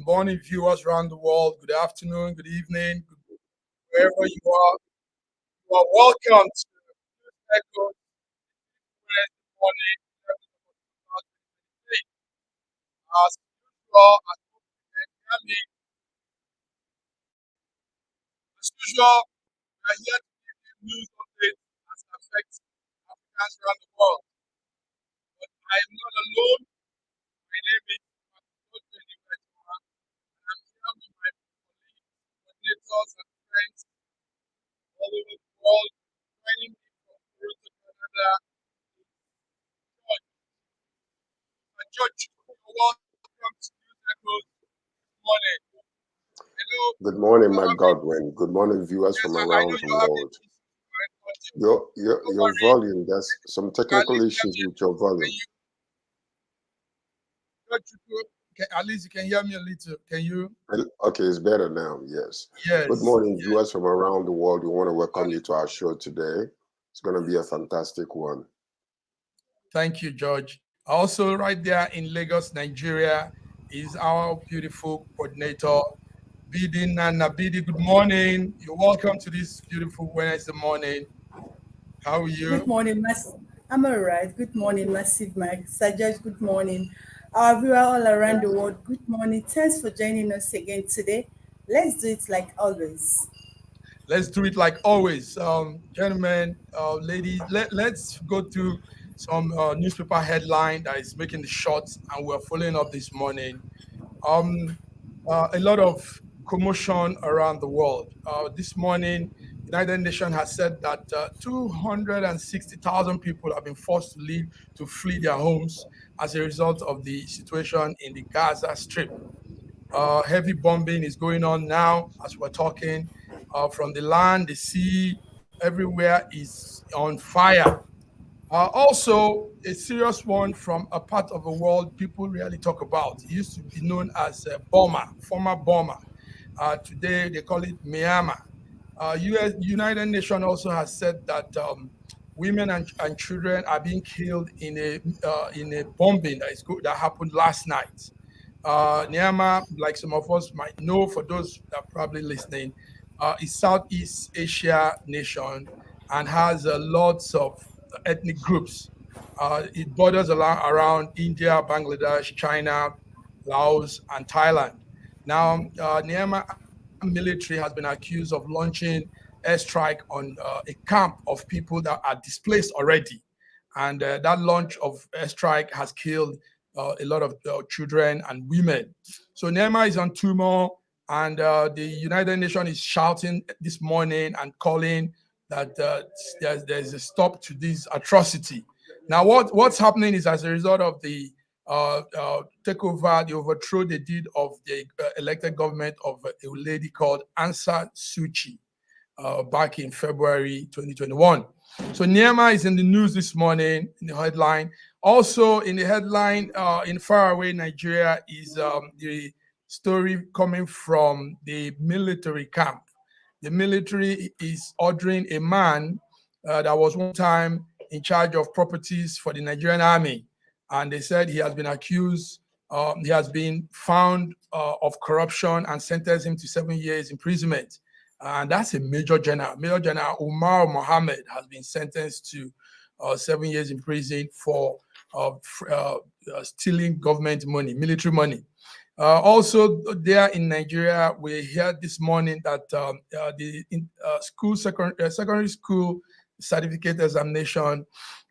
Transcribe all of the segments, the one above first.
morning, viewers around the world. Good afternoon, good evening, wherever you are. You are welcome to Echo morning. As usual, we are here to give you news updates as it affects Africans around the world. But I am not alone. My name is and I'm here with my colleagues, coordinators, and friends all over the world. Joining me from Toronto, Canada, George. You're welcome to News Echo this morning. Hello. Good morning, Mike Godwin. Good morning, viewers from around the world. Your volume, there's some technical issues with your volume. At least you can hear me a little. Can you? Okay, it's better now, yes. Yes. Good morning, viewers from around the world. We want to welcome you to our show today. It's going to be a fantastic one. Thank you, George. Also, right there in Lagos, Nigeria, is our beautiful coordinator, Bidi Nana. Bidi, good morning. You're welcome to this beautiful Wednesday morning. How are you? Good morning, I'm all right. Good morning, Massive Mike. Sajaj, good morning. Our viewer all around the world, good morning. Thanks for joining us again today. Let's do it like always. Let's do it like always. Gentlemen, ladies, let's go through some newspaper headline that is making the shots, and we're following up this morning. A lot of commotion around the world. This morning, United Nations has said that 260,000 people have been forced to flee their homes as a result of the situation in the Gaza Strip. Heavy bombing is going on now as we're talking. From the land, the sea, everywhere is on fire. Also, a serious one from a part of the world people rarely talk about. It used to be known as former bomber. Today, they call it Myanmar. United Nations also has said that women and children are being killed in a bombing that happened last night. Myanmar, like some of us might know, for those that are probably listening, is Southeast Asia nation and has lots of ethnic groups. It borders around India, Bangladesh, China, Laos, and Thailand. Now, Myanmar military has been accused of launching airstrike on a camp of people that are displaced already. And that launch of airstrike has killed a lot of children and women. So Myanmar is on turmoil, and the United Nations is shouting this morning and calling that there's a stop to this atrocity. Now, what's happening is as a result of the takeover, the overthrow they did of the elected government of a lady called Aung San Suu Kyi back in February 2021. So Myanmar is in the news this morning in the headline. Also in the headline in faraway Nigeria is the story coming from the military camp. The military is ordering a man that was one time in charge of properties for the Nigerian army. And they said he has been accused, he has been found of corruption and sentenced him to 7 years imprisonment. And that's a Major General. Major General Umar Mohammed has been sentenced to 7 years in prison for stealing government money, military money. Also, there in Nigeria, we heard this morning that the secondary school certificate examination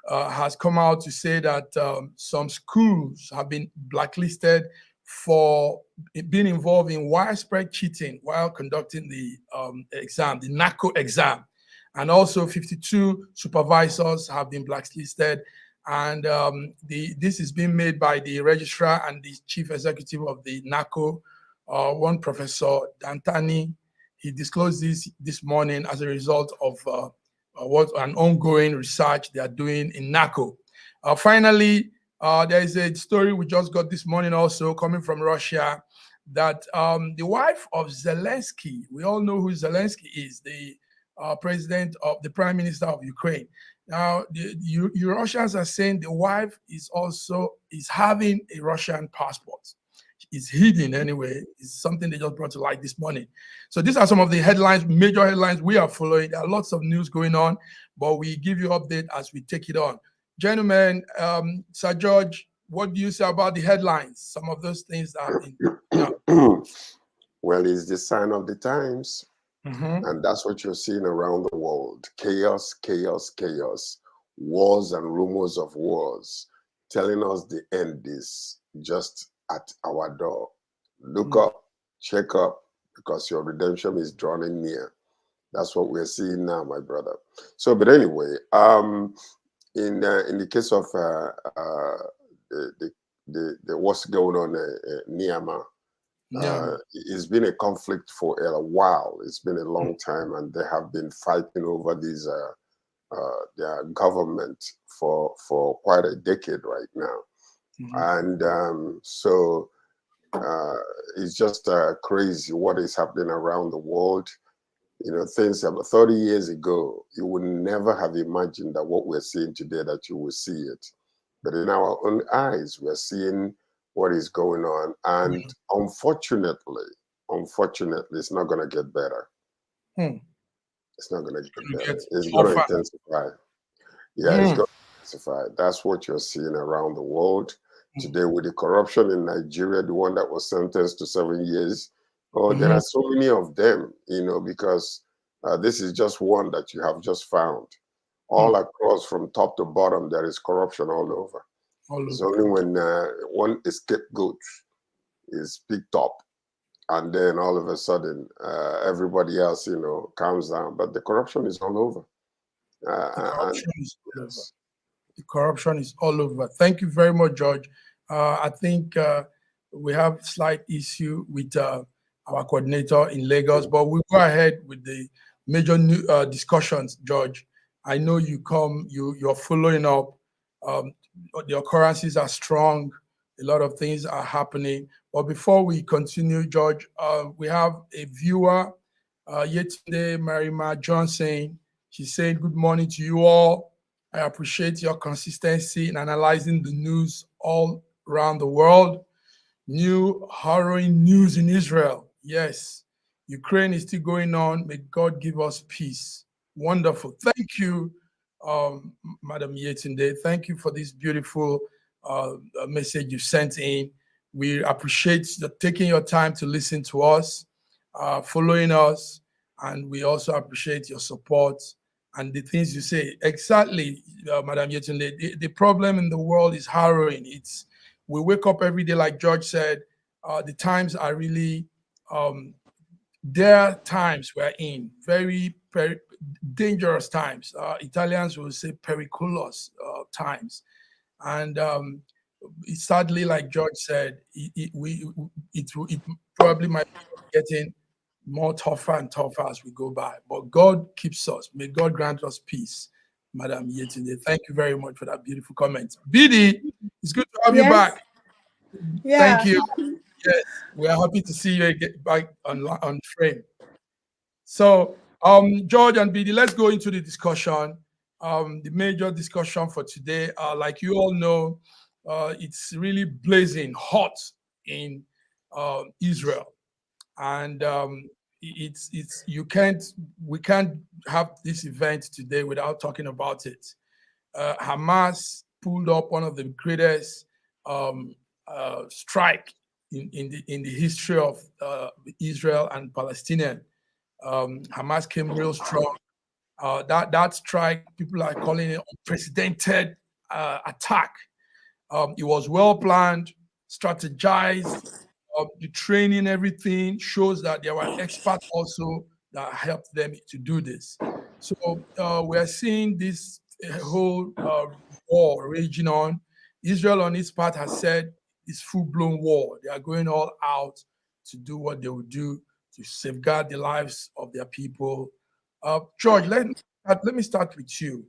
has come out to say that some schools have been blacklisted for being involved in widespread cheating while conducting the exam, the NACO exam. And also 52 supervisors have been blacklisted. And this is being made by the registrar and the chief executive of the NACO, one Professor Dantani. He disclosed this morning as a result of what an ongoing research they are doing in NACO. Finally, there is a story we just got this morning also coming from Russia that the wife of Zelensky, we all know who Zelensky is, the president of the prime minister of Ukraine. Now, the Russians are saying the wife is having a Russian passport. is hidden anyway. It's something they just brought to light this morning. So these are some of the headlines, major headlines we are following. There are lots of news going on, but we give you update as we take it on. Gentlemen, Sir George, what do you say about the headlines? Some of those things that have been. Well, it's the sign of the times. Mm-hmm. And that's what you're seeing around the world. Chaos, chaos, chaos. Wars and rumors of wars, telling us the end is just at our door. Look up, check up, because your redemption is drawing near. That's what we're seeing now, my brother. So, but anyway, in the case of the what's going on near it's been a conflict for a while. It's been a long time, and they have been fighting over these their government for quite a decade right now. And so it's just crazy what is happening around the world. You know, things about 30 years ago, you would never have imagined that what we're seeing today, that you will see it. But in our own eyes, we're seeing what is going on. And unfortunately, it's not going to get better. It's not going to get better. It's going to intensify. Yeah, it's going to intensify. That's what you're seeing around the world today with the corruption in Nigeria, the one that was sentenced to 7 years. Oh, there are so many of them, you know, because this is just one that you have just found. All across from top to bottom, there is corruption all over. It's only when one scapegoat is picked up, and then all of a sudden, everybody else, you know, calms down. But the corruption is all over. The corruption is all over. Thank you very much, George. I think we have slight issue with our coordinator in Lagos, but we'll go ahead with the major discussions, George. I know you're following up. The occurrences are strong. A lot of things are happening. But before we continue, George, we have a viewer, Yetunde Marima Johnson. She's saying, good morning to you all. I appreciate your consistency in analyzing the news all around the world. New harrowing news in Israel. Yes, Ukraine is still going on. May God give us peace. Wonderful. Thank you, Madam Yetunde. Thank you for this beautiful message you sent in. We appreciate taking your time to listen to us, following us, and we also appreciate your support and the things you say. Exactly, Madam Yetunde. The problem in the world is harrowing. We wake up every day, like George said. The times are really their times we're in, very dangerous times. Italians will say periculous times. And sadly, like George said, it probably might be getting more tougher and tougher as we go by. But God keeps us. May God grant us peace, Madam Yetunde. Thank you very much for that beautiful comment. BD, it's good to have you back. Yeah. Thank you. Yes, we are happy to see you get back on frame. So, George and BD, let's go into the discussion. The major discussion for today, like you all know, it's really blazing hot in Israel, and we can't have this event today without talking about it. Hamas pulled up one of the greatest strike in the history of Israel and Palestinian. Hamas came real strong. That strike, people are calling it unprecedented attack. It was well planned, strategized. The training, everything shows that there were experts also that helped them to do this. So we are seeing this whole war raging on. Israel, on its part, has said it's full-blown war. They are going all out to do what they will do to safeguard the lives of their people. George, let me start with you.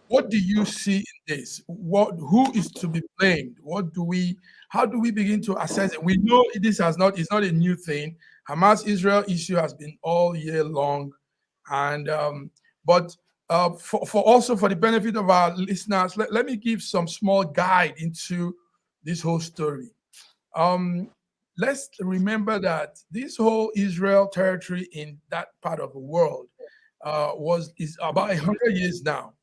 What do you see in this? Who is to be blamed? How do we begin to assess it? We know it's not a new thing. Hamas-Israel issue has been all year long, and but for the benefit of our listeners, let me give some small guide into this whole story. let's remember that this whole Israel territory in that part of the world is about 100 years now.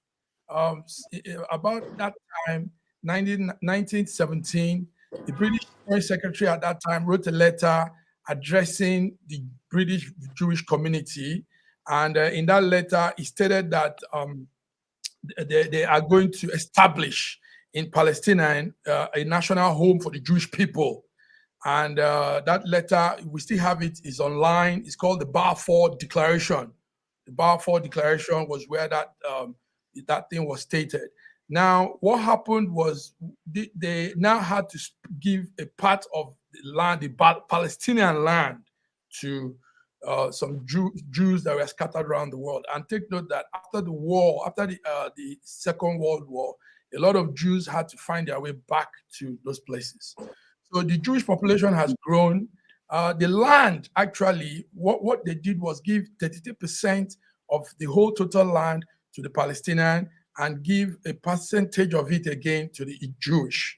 About that time, 1917, the British Foreign Secretary at that time wrote a letter addressing the British Jewish community. And in that letter, he stated that they are going to establish in Palestine a national home for the Jewish people. And that letter, we still have it, is online. It's called the Balfour Declaration. The Balfour Declaration was where that thing was stated. Now, what happened was they now had to give a part of the land, the Palestinian land, to some Jews that were scattered around the world. And take note that after the war, after the Second World War, a lot of Jews had to find their way back to those places. So the Jewish population has grown. The land, actually, what they did was give 33% of the whole total land to the Palestinian and give a percentage of it again to the Jewish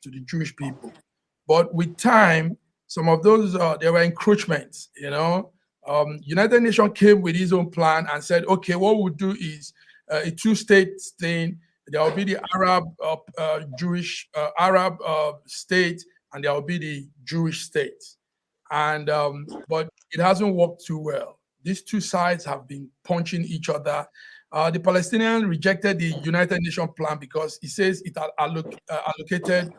people. But with time, some of those there were encroachments. United Nations came with his own plan and said, okay, what we'll do is a two-state thing. There will be the Arab state, and there will be the Jewish state. And but it hasn't worked too well. These two sides have been punching each other. The Palestinians rejected the United Nations plan because it says it allocated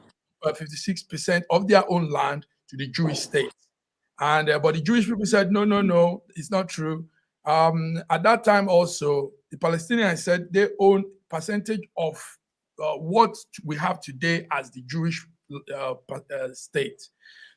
56% of their own land to the Jewish state. And but the Jewish people said, no, no, no, it's not true. At that time also, the Palestinians said they own percentage of what we have today as the Jewish state.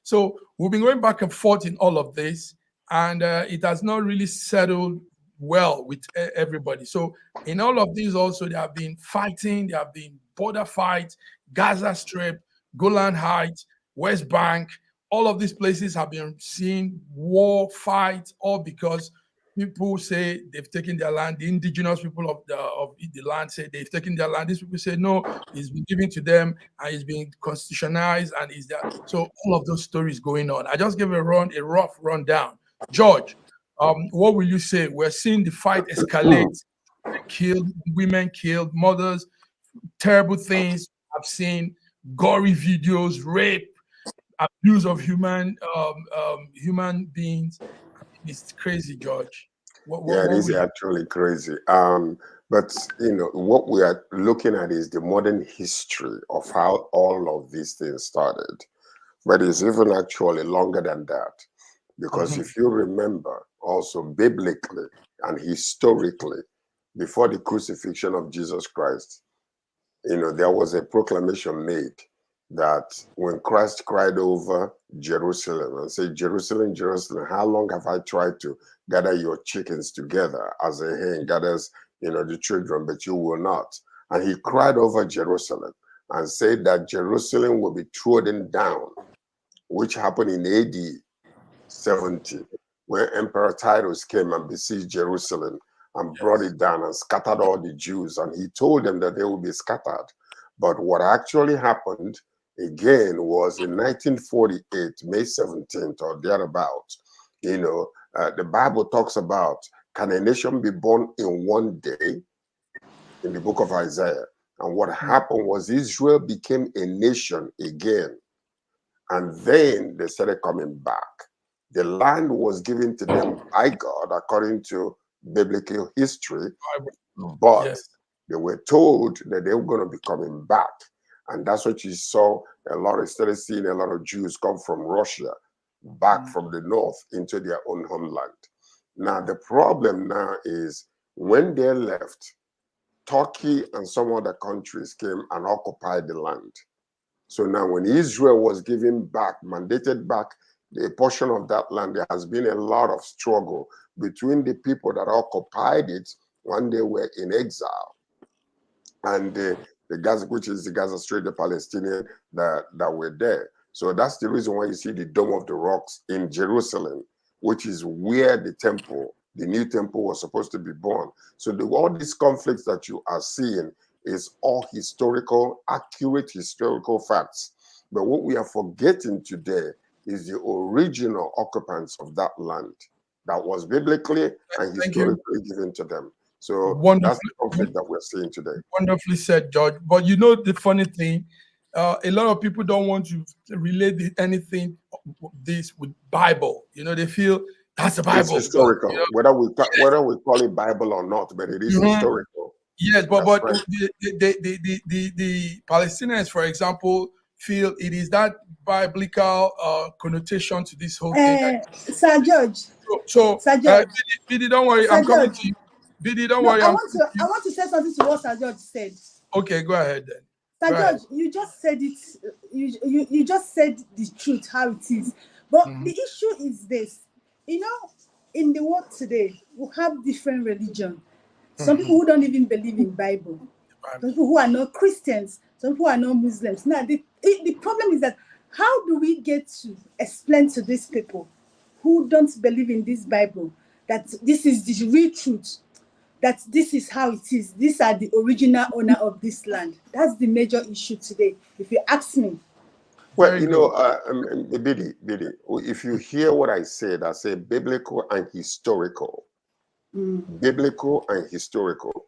So we've been going back and forth in all of this, and it has not really settled well with everybody. So in all of these also, there have been fighting, there have been border fights, Gaza Strip, Golan Heights, West Bank. All of these places have been seeing war fights, all because people say they've taken their land. The indigenous people of the land say they've taken their land. These people say no, it's been given to them and it's been constitutionalized and is there. So all of those stories going on. I just gave a rough rundown. George, what will you say? We're seeing the fight escalate, killed, women killed, mothers, terrible things. I've seen gory videos, rape, abuse of human beings. It's crazy, George. Yeah, it is actually crazy. But what we are looking at is the modern history of how all of these things started. But it's even actually longer than that. Because if you remember, also biblically and historically, before the crucifixion of Jesus Christ, there was a proclamation made that when Christ cried over Jerusalem and said, Jerusalem, Jerusalem, how long have I tried to gather your chickens together as a hen gathers, the children, but you will not. And he cried over Jerusalem and said that Jerusalem will be trodden down, which happened in AD 70, when Emperor Titus came and besieged Jerusalem and brought it down and scattered all the Jews. And he told them that they would be scattered. But what actually happened again was in 1948, May 17th or thereabout, the Bible talks about, can a nation be born in one day? In the book of Isaiah. And what happened was Israel became a nation again. And then they started coming back. The land was given to them by God according to biblical history, but they were told that they were going to be coming back. And that's what you saw started seeing a lot of Jews come from Russia back from the north into their own homeland. Now, the problem now is when they left, Turkey and some other countries came and occupied the land. So now when Israel was given back, mandated back a portion of that land, there has been a lot of struggle between the people that occupied it when they were in exile and the Gaza, which is the Gaza Strip, the Palestinian that were there. So that's the reason why you see the Dome of the Rocks in Jerusalem, which is where the new temple was supposed to be born. So all these conflicts that you are seeing is all accurate historical facts. But what we are forgetting today is the original occupants of that land that was biblically and historically given to them. So that's the conflict that we're seeing today. Wonderfully said, George. But you know the funny thing, a lot of people don't want to relate anything this with Bible. You know, they feel that's the Bible. It's historical, you know? whether we call it Bible or not, but it is historical. Yes, but right. the Palestinians, for example, feel it is that biblical connotation to this whole thing. Sir George. So Sir George. Bidi, don't worry, Sir I'm coming George. to you. Bidi, don't worry. I want to say something to what Sir George said. Okay, go ahead then. Sir George, you just said it. You just said the truth, how it is. But the issue is this. You know, in the world today, we have different religions. Some people who don't even believe in Bible. Some people who are not Christians. Some people who are not Muslims. Now, the problem is that how do we get to explain to these people who don't believe in this Bible that this is the real truth, that this is how it is. These are the original owner of this land. That's the major issue today, if you ask me. Well, you know, Bidi, if you hear what I say biblical and historical. Biblical and historical.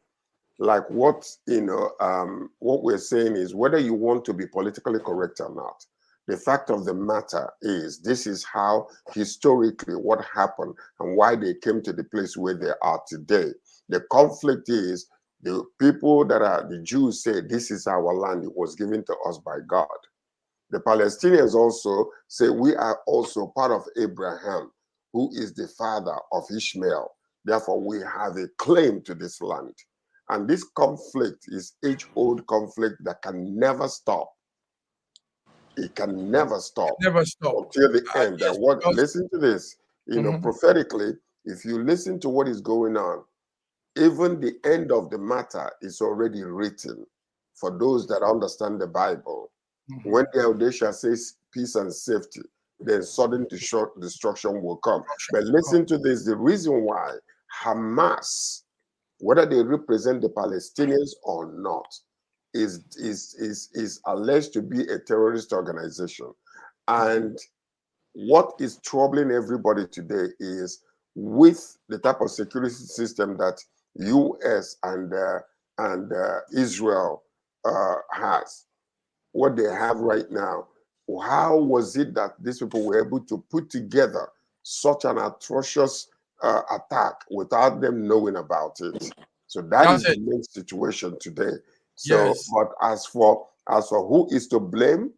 Like what, what we're saying is whether you want to be politically correct or not, the fact of the matter is this is how historically what happened and why they came to the place where they are today. The conflict is the people that are the Jews say this is our land, it was given to us by God. The Palestinians also say we are also part of Abraham, who is the father of Ishmael. Therefore, we have a claim to this land. And this conflict is age-old conflict that can never stop. It can never stop. Never stop. Until the end. Yes, listen to this. You know, prophetically, if you listen to what is going on, even the end of the matter is already written for those that understand the Bible. When the Eldesha says peace and safety, then sudden destruction will come. But listen to this, the reason why Hamas, whether they represent the Palestinians or not, is alleged to be a terrorist organization. And what is troubling everybody today is with the type of security system that US and Israel has, what they have right now, how was it that these people were able to put together such an atrocious attack without them knowing about it? So that's the main situation today. So, but as for who is to blame,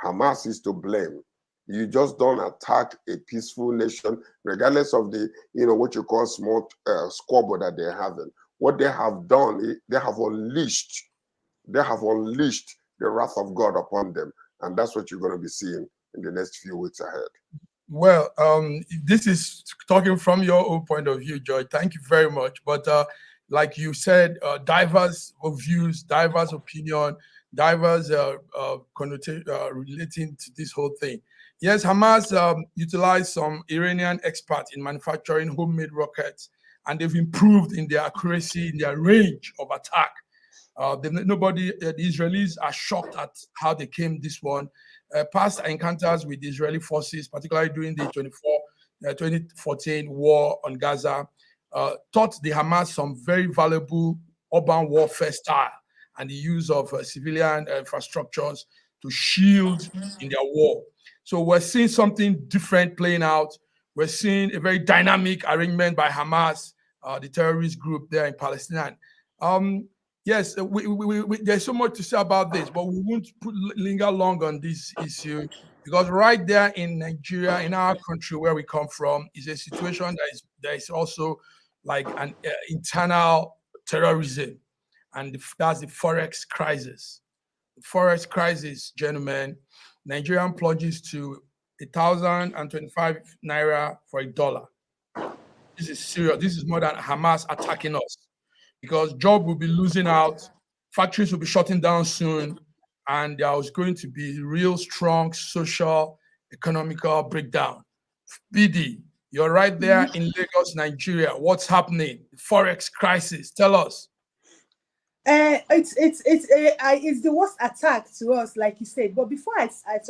Hamas is to blame. You just don't attack a peaceful nation, regardless of the, what you call small squabble that they're having. What they have done, they have unleashed the wrath of God upon them. And that's what you're going to be seeing in the next few weeks ahead. Well, this is talking from your own point of view, George. Thank you very much. But like you said, diverse views, diverse opinion, diverse connotation relating to this whole thing. Yes, Hamas utilized some Iranian experts in manufacturing homemade rockets, and they've improved in their accuracy, in their range of attack. The Israelis are shocked at how they came this one. Past encounters with the Israeli forces, particularly during the 2014 war on Gaza, taught the Hamas some very valuable urban warfare style and the use of civilian infrastructures to shield in their war. So we're seeing something different playing out. We're seeing a very dynamic arrangement by Hamas, the terrorist group there in Palestine. Yes, there's so much to say about this, but we won't linger long on this issue because right there in Nigeria, in our country where we come from, is a situation that is also like an internal terrorism, and that's the Forex crisis. The Forex crisis, gentlemen, Nigerian plunges to 1,025 Naira for $1. This is serious. This is more than Hamas attacking us. Because jobs will be losing out, factories will be shutting down soon, and there was going to be real strong social, economical breakdown. BD, you're right there in Lagos, Nigeria. What's happening? The Forex crisis. Tell us. It's the worst attack to us, like you said. But before I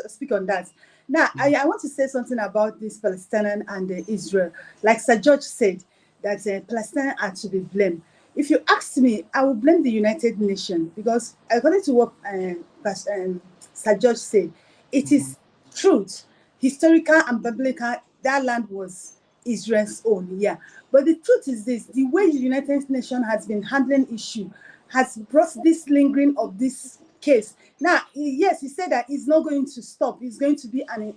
speak on that, Now, I want to say something about this Palestinian and Israel. Like Sir George said, that Palestinians are to be blamed. If you ask me, I will blame the United Nations because according to what Sir George said, it is truth, historical and biblical. That land was Israel's own, yeah. But the truth is this: the way the United Nations has been handling issue has brought this lingering of this case. Now, yes, he said that it's not going to stop. It's going to be an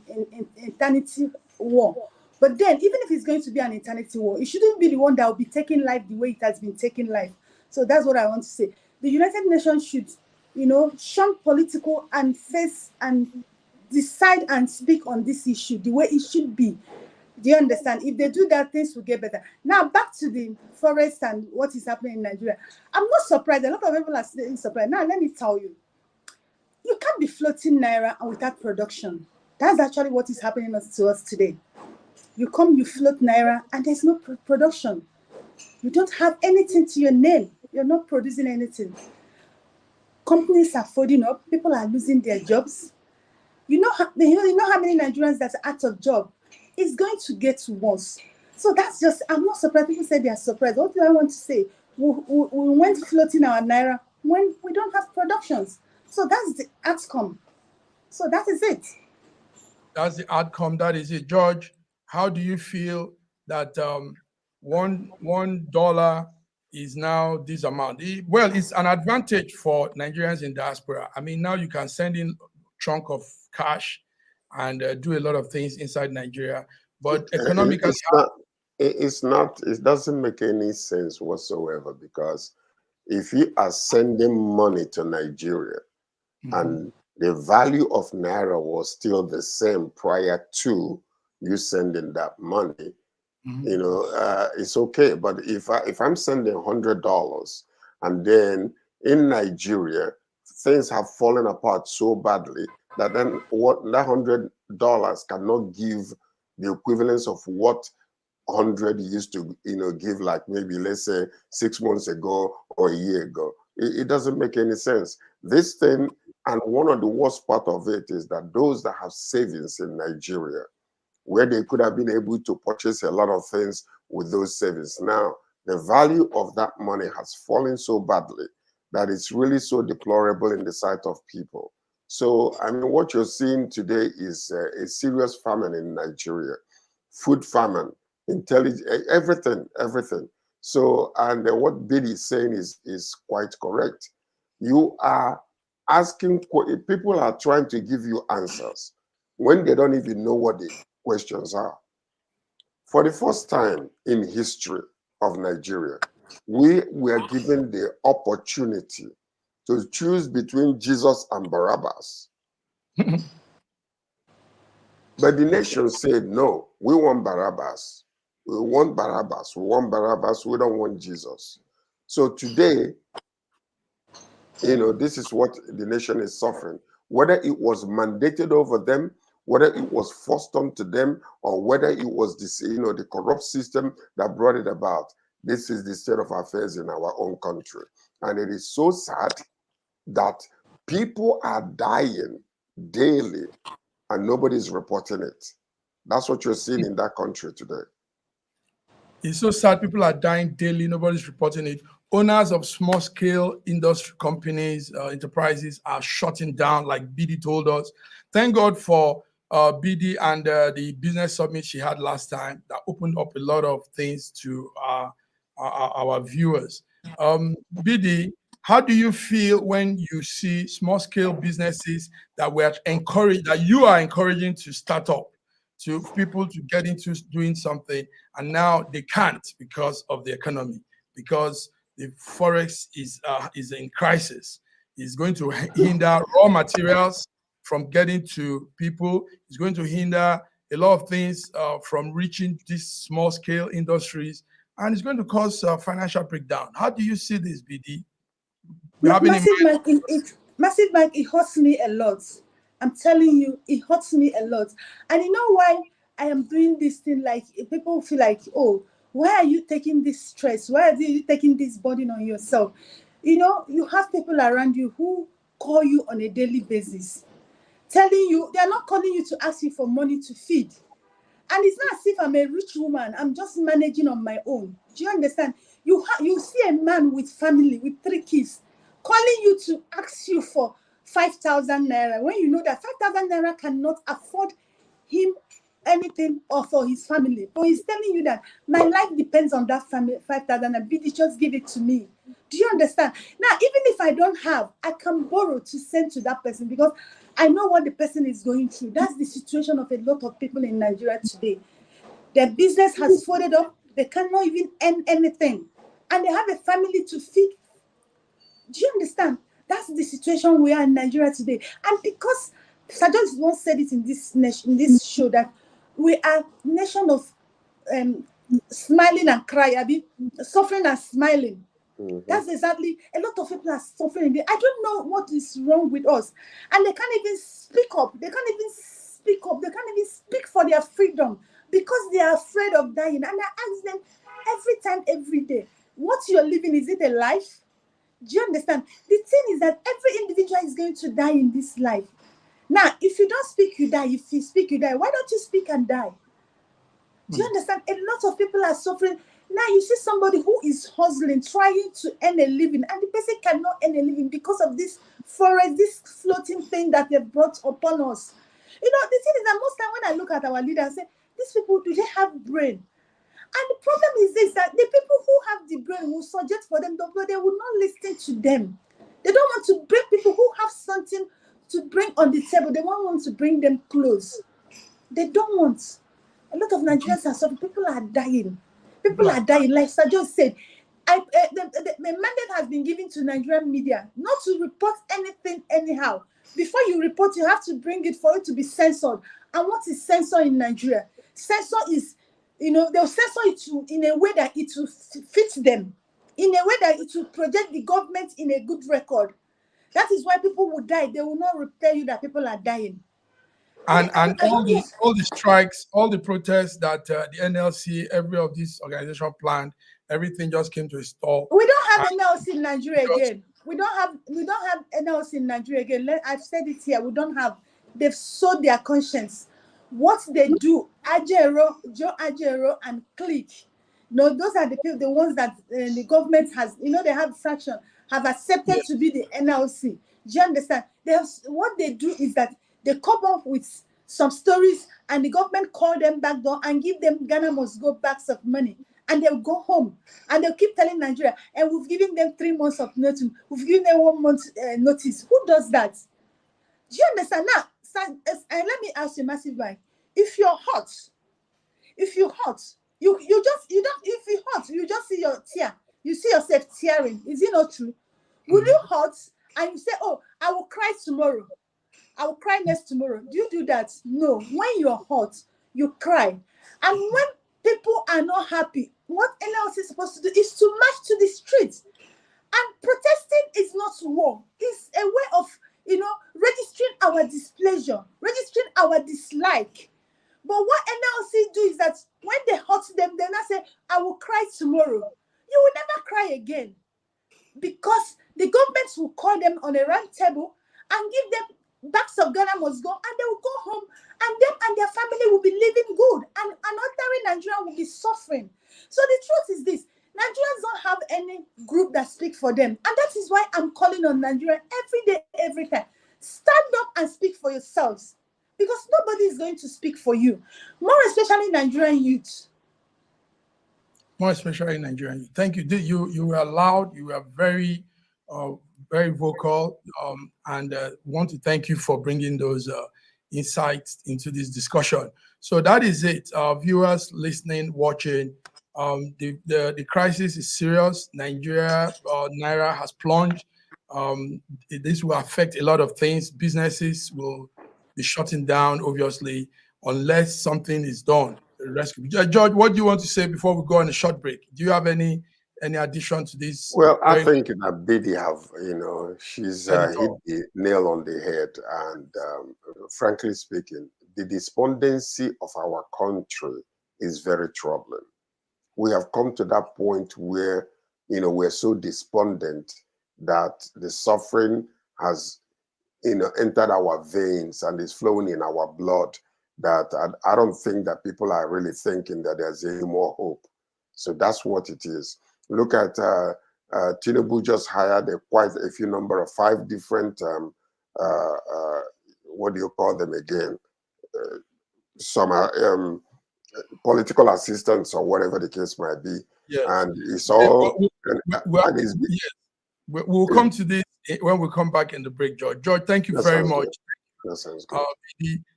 eternity war. But then, even if it's going to be an eternity war, it shouldn't be the one that will be taking life the way it has been taking life. So that's what I want to say. The United Nations should, shun political and face and decide and speak on this issue the way it should be. Do you understand? If they do that, things will get better. Now, back to the Forex and what is happening in Nigeria. I'm not surprised. A lot of people are still surprised. Now, let me tell you. You can't be floating Naira and without production. That's actually what is happening to us today. You come, you float Naira, and there's no production. You don't have anything to your name. You're not producing anything. Companies are folding up. People are losing their jobs. You know how many Nigerians that are out of job? It's going to get worse. So that's just, I'm not surprised. People say they are surprised. What do I want to say? We went floating our Naira when we don't have productions. So that's the outcome. So that is it. That's the outcome. That is it. George, how do you feel that $1 is now this amount? Well, it's an advantage for Nigerians in diaspora. I mean, now you can send in chunk of cash and do a lot of things inside Nigeria. But economically, it doesn't make any sense whatsoever, because if you are sending money to Nigeria and the value of Naira was still the same prior to you sending that money, it's okay. But if I'm sending $100 and then in Nigeria things have fallen apart so badly that then what that $100 cannot give the equivalence of what 100 used to give, like maybe let's say 6 months ago or a year ago. It doesn't make any sense. This thing, and one of the worst part of it is that those that have savings in Nigeria, where they could have been able to purchase a lot of things with those savings, now the value of that money has fallen so badly that it's really so deplorable in the sight of people. So, I mean, what you're seeing today is a serious famine in Nigeria, food famine, intelligence, everything. So, and what Biddy is saying is quite correct. You are asking, people are trying to give you answers when they don't even know what the questions are. For the first time in history of Nigeria, we were given the opportunity to choose between Jesus and Barabbas. But the nation said, no, we want Barabbas. We want Barabbas. We want Barabbas. We don't want Jesus. So today, this is what the nation is suffering. Whether it was mandated over them, whether it was forced onto them, or whether it was the corrupt system that brought it about. This is the state of affairs in our own country. And it is so sad that people are dying daily and nobody's reporting it. That's what you're seeing in that country today. It's so sad. People are dying daily. Nobody's reporting it. Owners of small-scale industry companies, enterprises are shutting down, like BD told us. Thank God for BD and the business summit she had last time that opened up a lot of things to our viewers. BD, how do you feel when you see small-scale businesses that you are encouraging to start up, to people to get into doing something, and now they can't because of the economy, because the Forex is in crisis? It's going to hinder raw materials from getting to people. It's going to hinder a lot of things from reaching these small-scale industries, and it's going to cause financial breakdown. How do you see this, BD? Massive Mike, it hurts me a lot. I'm telling you, it hurts me a lot. And you know why I am doing this thing? Like, people feel like, oh, why are you taking this stress? Why are you taking this burden on yourself? You have people around you who call you on a daily basis. telling you, they are not calling you to ask you for money to feed. And it's not as if I'm a rich woman. I'm just managing on my own. Do you understand? You see a man with family, with 3 kids, calling you to ask you for 5,000 naira when you know that 5,000 naira cannot afford him anything or for his family. But he's telling you that my life depends on that family, 5,000, and BD just give it to me. Do you understand? Now, even if I don't have, I can borrow to send to that person because I know what the person is going through. That's the situation of a lot of people in Nigeria today. Their business has folded up. They cannot even earn anything. And they have a family to feed. Do you understand? That's the situation we are in Nigeria today. And because Sir John once said it in this show that we are a nation of smiling and crying, I mean, suffering and smiling. That's exactly, a lot of people are suffering. I don't know what is wrong with us. And they can't even speak up. They can't even speak up. They can't even speak for their freedom because they are afraid of dying. And I ask them every time, every day, what you're living, is it a life? Do you understand? The thing is that every individual is going to die in this life. Now, if you don't speak, you die. If you speak, you die. Why don't you speak and die? Do you understand? A lot of people are suffering. Now you see somebody who is hustling, trying to earn a living, and the person cannot earn a living because of this Forex, this floating thing that they brought upon us. You know, the thing is that most time when I look at our leaders, I say, these people, do they have brain? And the problem is this, that the people who have the brain will suggest for them, but they will not listen to them. They don't want to bring people who have something to bring on the table. They don't want to bring them close. They don't want. A lot of Nigerians are suffering. People are dying. People are dying. Like Sir just said, the mandate has been given to Nigerian media not to report anything anyhow. Before you report, you have to bring it for it to be censored. And what is censor in Nigeria? Censor is, you know, they'll censor it in a way that it will fit them, in a way that it will project the government in a good record. That is why people will die. They will not tell you that people are dying. And all the strikes, all the protests that the NLC, every of these organization planned, everything just came to a stall. We don't have NLC in Nigeria again. We don't have NLC in Nigeria again. I've said it here. We don't have. They've sold their conscience. What they do, Joe Ajero, and Click. No, those are the people, the ones that the government has. You know, they have fraction have accepted to be the NLC. Do you understand? What they do is that they come up with some stories, and the government call them back door and give them Ghana must go bags of money. And they'll go home and they'll keep telling Nigeria, and we've given them 3 months of notice. We've given them 1 month notice. Who does that? Do you understand? Now, let me ask you, Massive Guy. If you're hot, you just see your tear. You see yourself tearing. Is it not true? Will you hot and you say, oh, I will cry tomorrow. I will cry next tomorrow. Do you do that? No. When you're hot, you cry. And when people are not happy, what NLC is supposed to do is to march to the streets. And protesting is not war. It's a way of, registering our displeasure, registering our dislike. But what NLC do is that when they hurt them, they now say, I will cry tomorrow. You will never cry again. Because the government will call them on a round table and give them bags of Ghana must go, and they will go home, and them and their family will be living good, and ordinary Nigerian will be suffering. So the truth is this: Nigerians don't have any group that speak for them, and that is why I'm calling on Nigeria every day, every time. Stand up and speak for yourselves, because nobody is going to speak for you, more especially Nigerian youth. More especially in Nigeria. Thank you. You were loud. You were very, very vocal, and want to thank you for bringing those insights into this discussion. So that is it, viewers listening, watching. The crisis is serious. Nigeria, Naira has plunged. This will affect a lot of things. Businesses will be shutting down, obviously, unless something is done. Rescue. George, what do you want to say before we go on a short break? Do you have any addition to this? Well, I think that Biddy have, she's hit the nail on the head. And frankly speaking, the despondency of our country is very troubling. We have come to that point where, we're so despondent that the suffering has entered our veins and is flowing in our blood, that I don't think that people are really thinking that there's any more hope. So that's what it is. Look at Tinubu just hired quite a few number of 5 different, what do you call them again? Some are political assistants or whatever the case might be. Yes. And it's all... We'll come to this when we come back in the break, George. George, thank you very much. That sounds good.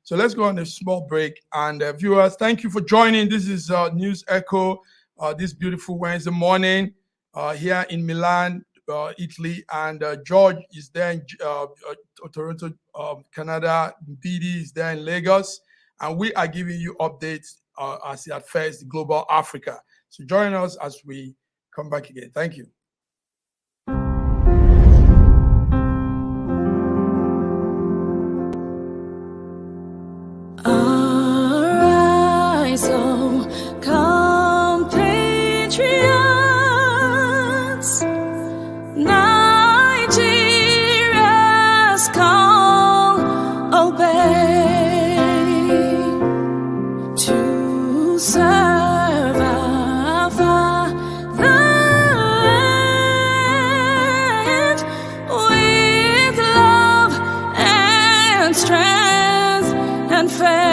So let's go on a small break. And viewers, thank you for joining. This is News Echo this beautiful Wednesday morning here in Milan, Italy. And George is there in Toronto, Canada. BD is there in Lagos. And we are giving you updates as it affects global Africa. So join us as we come back again. Thank you. Arise, O compatriots, Nigeria's call, obey to serve our fatherland with love and strength and faith.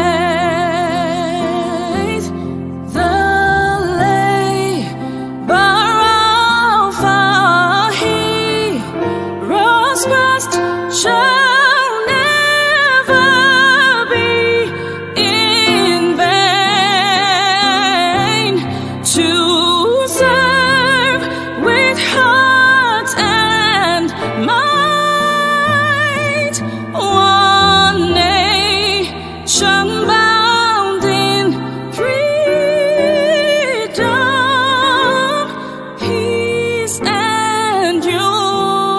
Shall never be in vain to serve with heart and might, one nation bound in freedom, peace and unity.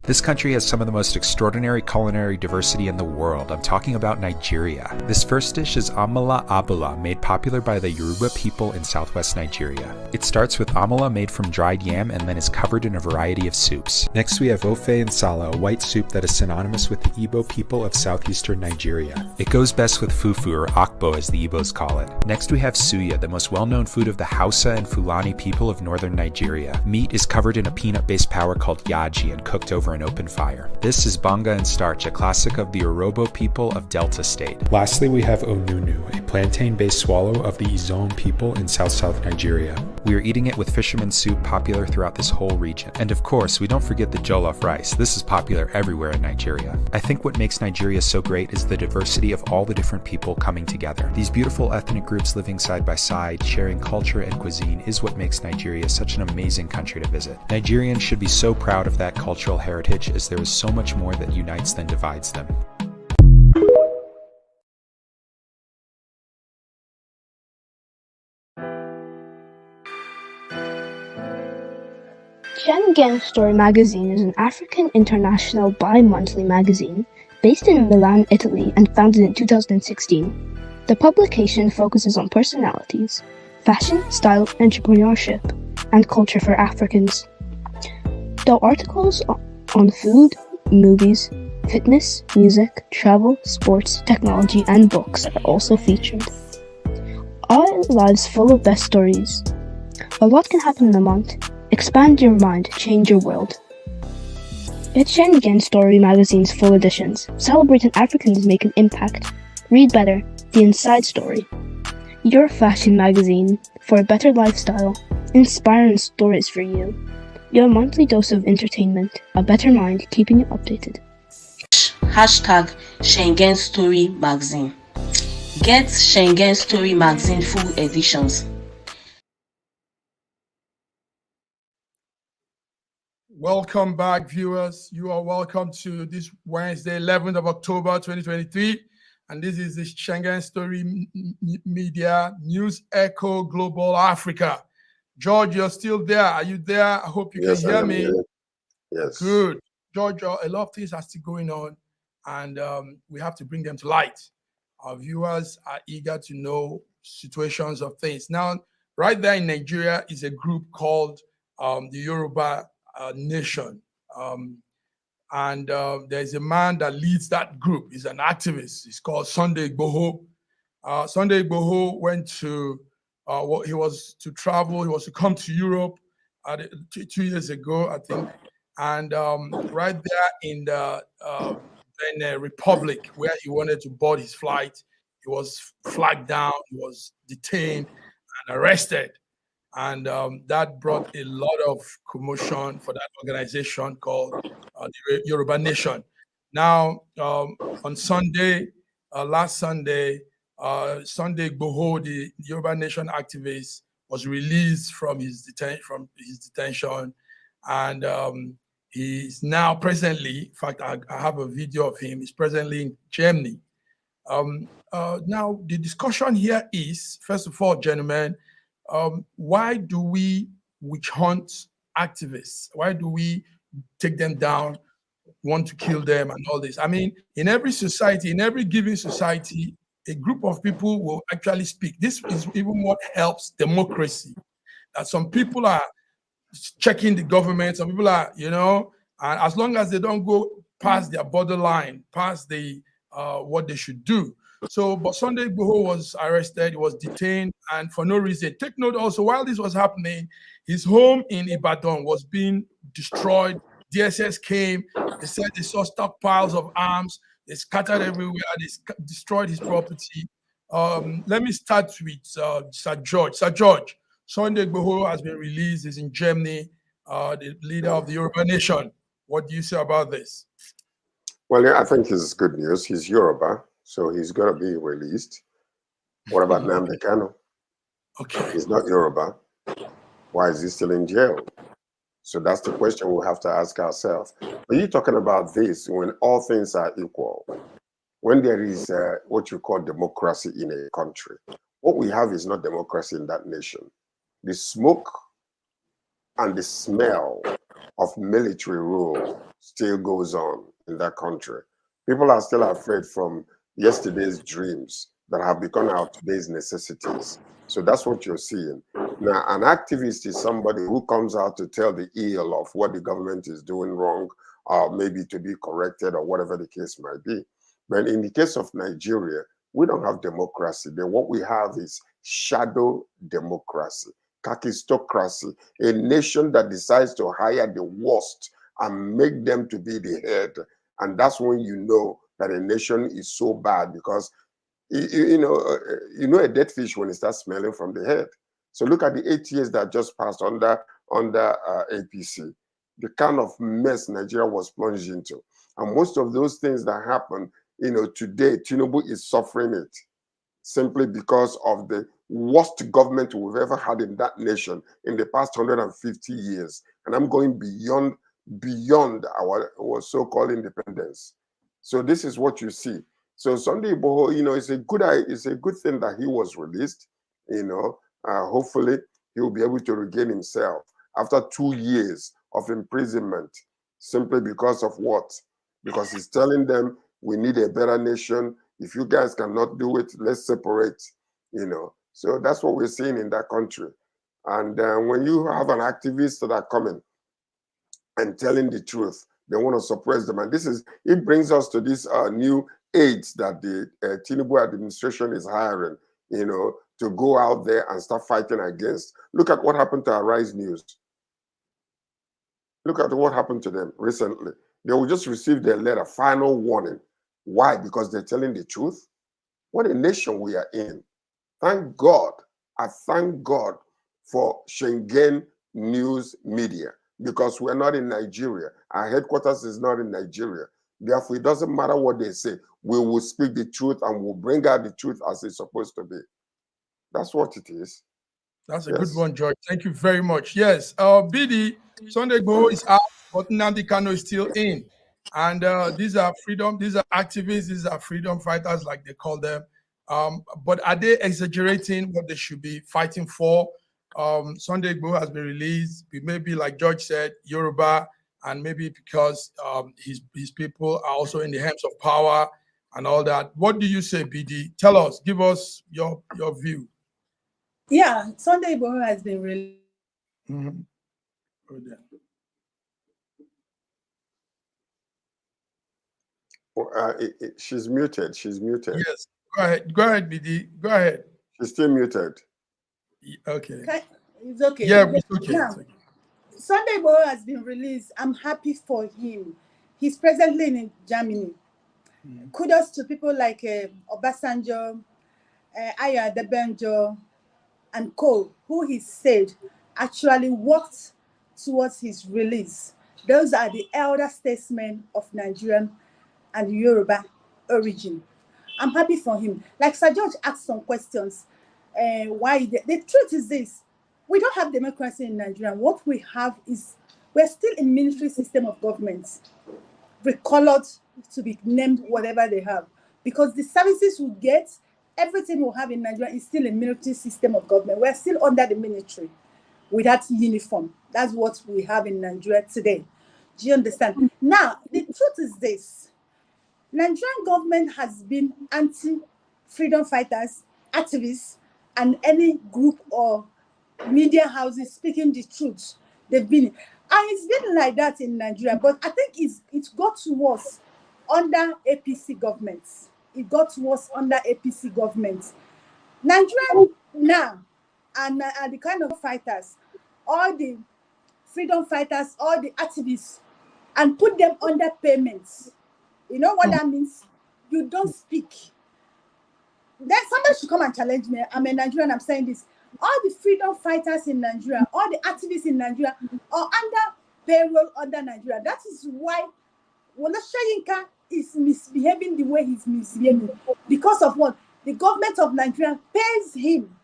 This country has some of the most extraordinary culinary diversity in the world. I'm talking about Nigeria. This first dish is amala abula, made popular by the Yoruba people in southwest Nigeria. It starts with amala made from dried yam and then is covered in a variety of soups. Next we have ofe nsala, a white soup that is synonymous with the Igbo people of southeastern Nigeria. It goes best with fufu, or akbo as the Igbos call it. Next we have suya, the most well-known food of the Hausa and Fulani people of northern Nigeria. Meat is covered in a peanut-based powder called yaji and cooked over an open fire. This is banga and starch, a classic of the Yoruba people of Delta State. Lastly, we have onunu, a plantain-based swallow of the Izon people in south-south Nigeria. We are eating it with fisherman soup, popular throughout this whole region. And of course, we don't forget the jollof rice. This is popular everywhere in Nigeria. I think what makes Nigeria so great is the diversity of all the different people coming together. These beautiful ethnic groups living side by side, sharing culture and cuisine is what makes Nigeria such an amazing country to visit. Nigerians should be so proud of that cultural heritage, as there is so much more that unites than divides them. Schengen Story magazine is an African international bi-monthly magazine based in Milan, Italy, and founded in 2016. The publication focuses on personalities, fashion, style, entrepreneurship, and culture for Africans. The articles on food, movies, fitness, music, travel, sports, technology, and books are also featured. Our lives full of best stories. A lot can happen in a month. Expand your mind, change your world. Get Schengen Story magazine's full editions, celebrating Africans make an impact. Read better, the inside story. Your fashion magazine for a better lifestyle, inspiring stories for you. Your monthly dose of entertainment, a better mind keeping you updated. Hashtag Schengen Story Magazine. Get Schengen Story Magazine full editions. Welcome back, viewers. You are welcome to this Wednesday, 11th of October, 2023. And this is the Schengen Story Media News Echo Global Africa. George, you're still there. Are you there? I hope you can hear me. Here. Yes. Good. George, a lot of things are still going on, and we have to bring them to light. Our viewers are eager to know situations of things. Now, right there in Nigeria is a group called the Yoruba Nation. And there's a man that leads that group. He's an activist. He's called Sunday Igboho. Sunday Igboho went to, he was to travel. He was to come to Europe 2 years ago, I think. And right there in the Benin Republic, where he wanted to board his flight, he was flagged down. He was detained and arrested. And that brought a lot of commotion for that organization called the Yoruba Nation. Now, on Sunday, last Sunday, Sunday Igboho, the Yoruba Nation activist, was released from his detention, and he's now presently. In fact, I have a video of him. He's presently in Germany. Now, the discussion here is, first of all, gentlemen, why do we witch hunt activists? Why do we take them down, want to kill them and all this? I mean, in every society, in every given society, a group of people will actually speak. This is even what helps democracy. That some people are checking the government, some people are, and as long as they don't go past their borderline, past the what they should do. So, but Sunday Igboho was arrested, he was detained, and for no reason. Take note also, while this was happening, his home in Ibadan was being destroyed. DSS came, they said they saw stockpiles of arms, they scattered everywhere, they destroyed his property. Let me start with Sir George. Sir George, Sunday Igboho has been released, he's in Germany, the leader of the Yoruba Nation. What do you say about this? Well, yeah, I think it's good news. He's Yoruba, so he's going to be released. What about Nnamdi Kanu? Okay. He's not Yoruba. Why is he still in jail? So that's the question we'll have to ask ourselves. Are you talking about this when all things are equal? When there is what you call democracy in a country? What we have is not democracy in that nation. The smoke and the smell of military rule still goes on in that country. People are still afraid from yesterday's dreams that have become our today's necessities. So that's what you're seeing. Now, an activist is somebody who comes out to tell the ill of what the government is doing wrong, or maybe to be corrected, or whatever the case might be. But in the case of Nigeria, we don't have democracy. Then what we have is shadow democracy, kakistocracy, a nation that decides to hire the worst and make them to be the head. And that's when you know that a nation is so bad, because you know a dead fish when it starts smelling from the head. So look at the 8 years that just passed under APC, the kind of mess Nigeria was plunged into. And most of those things that happen, today, Tinubu is suffering it simply because of the worst government we've ever had in that nation in the past 150 years. And I'm going beyond our so-called independence. So this is what you see. So Sunday Igboho, it's a good thing that he was released. Hopefully he will be able to regain himself after 2 years of imprisonment, simply because of what? Because he's telling them, we need a better nation. If you guys cannot do it, let's separate, So that's what we're seeing in that country. And when you have an activist that are coming and telling the truth, they want to suppress them. And it brings us to this new aides that the Tinubu administration is hiring, to go out there and start fighting against. Look at what happened to Arise News. Look at what happened to them recently. They will just receive their letter, final warning. Why? Because they're telling the truth. What a nation we are in. Thank God. I thank God for Schengen News Media, because we're not in Nigeria. Our headquarters is not in Nigeria. Therefore, it doesn't matter what they say. We will speak the truth and we'll bring out the truth as it's supposed to be. That's what it is. That's a good one, George. Thank you very much. Yes, BD, Sunday Igboho is out, but Nnamdi Kanu is still in. And these are activists, these are freedom fighters, like they call them. But are they exaggerating what they should be fighting for? Sunday Igboho has been released. Maybe, like George said, Yoruba, and maybe because his people are also in the hands of power and all that. What do you say, BD? Tell us, give us your view. Yeah, Sunday Igboho has been released. Mm-hmm. She's muted. She's muted. Yes. Go ahead, BD. Go ahead. She's still muted. Okay. It's okay. Yeah, it's okay. Now, It's okay. Sunday Igboho has been released. I'm happy for him. He's presently in Germany. Kudos to people like Obasanjo, Aya Debenjo, and Co, who he said actually worked towards his release. Those are the elder statesmen of Nigerian and Yoruba origin. I'm happy for him. Like Sir George asked some questions. Why? The truth is this: we don't have democracy in Nigeria. What we have is we're still in military system of government, recolored to be named whatever they have, because the services we get, everything we have in Nigeria is still a military system of government. We're still under the military without uniform. That's what we have in Nigeria today. Do you understand? Now, the truth is this: Nigerian government has been anti-freedom fighters, activists, and any group or media houses speaking the truth. They've been, and it's been like that in Nigeria. But I think it got worse under APC governments. It got worse under APC governments. Nigeria now and the kind of fighters, all the freedom fighters, all the activists, and put them under payments. You know what that means? You don't speak. Then somebody should come and challenge me. I'm a Nigerian, I'm saying this. All the freedom fighters in Nigeria, all the activists in Nigeria are under payroll under Nigeria. That is why Wole Soyinka is misbehaving the way he's misbehaving. Because of what? The government of Nigeria pays him.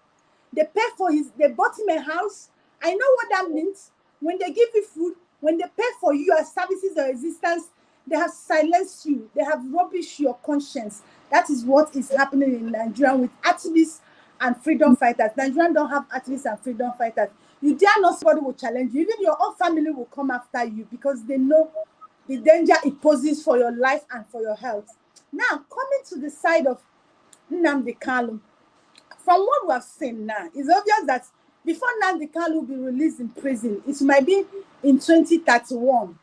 They pay for they bought him a house. I know what that means. When they give you food, when they pay for your services or existence, they have silenced you. They have rubbished your conscience. That is what is happening in Nigeria with activists and freedom fighters. Nigerians don't have activists and freedom fighters. You dare not, somebody will challenge you. Even your own family will come after you because they know the danger it poses for your life and for your health. Now, coming to the side of Nnamdi Kanu, from what we have seen now, it's obvious that before Nnamdi Kanu will be released in prison, it might be in 2031.